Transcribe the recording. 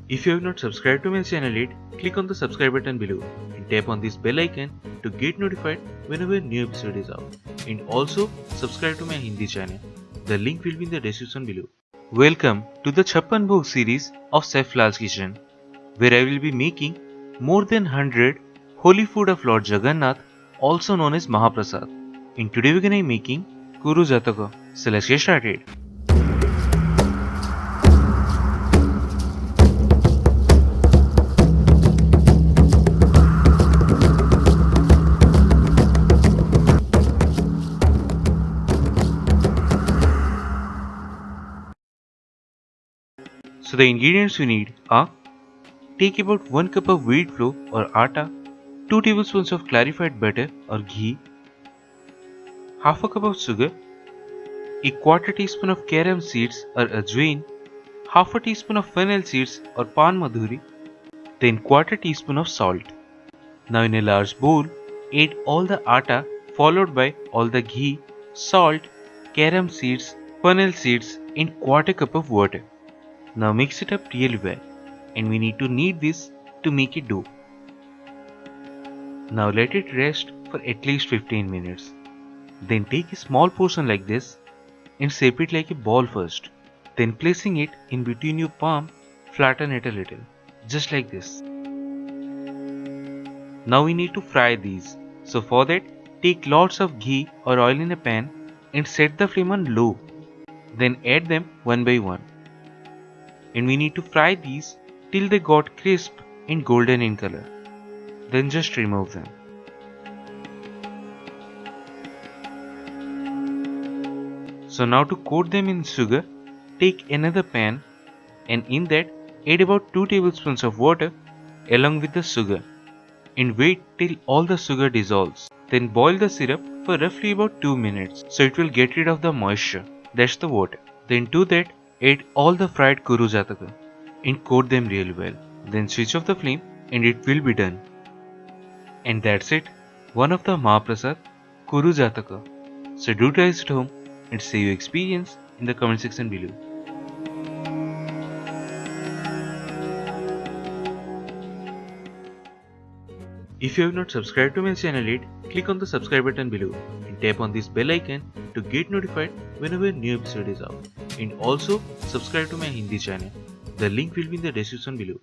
If you have not subscribed to my channel yet, click on the subscribe button below and tap on this bell icon to get notified whenever a new episode is out. And also subscribe to my Hindi channel. The link will be in the description below. Welcome to the CHAPPAN BHOG series of Chef Lall's kitchen, where I will be making more than 100 holy food of Lord Jagannath, also known as Mahaprasad. And today we're gonna be making Kurujataka. So let's get started. So the ingredients you need are: take about 1 cup of wheat flour or atta, 2 tablespoons of clarified butter or ghee, half a cup of sugar, a quarter teaspoon of carom seeds or ajwain, half a teaspoon of fennel seeds or pan madhuri, then quarter teaspoon of salt. Now in a large bowl, add all the atta followed by all the ghee, salt, carom seeds, fennel seeds and quarter cup of water. Now mix it up really well, and we need to knead this to make a dough. Now let it rest for at least 15 minutes. Then take a small portion like this and shape it like a ball first. Then placing it in between your palm, flatten it a little, just like this. Now we need to fry these. So for that, take lots of ghee or oil in a pan and set the flame on low. Then add them one by one. And we need to fry these till they got crisp and golden in color. Then just remove them. So now to coat them in sugar, take another pan and in that add about 2 tablespoons of water along with the sugar and wait till all the sugar dissolves. Then boil the syrup for roughly about 2 minutes so it will get rid of the moisture, that's the water. Then to that add all the fried Kurujataka and coat them really well. Then switch off the flame and it will be done. And that's it, one of the Mahaprasad, Kurujataka. So do try it at home and say your experience in the comment section below. If you have not subscribed to my channel yet, click on the subscribe button below and tap on this bell icon to get notified whenever a new episode is out. And also subscribe to my Hindi channel. The link will be in the description below.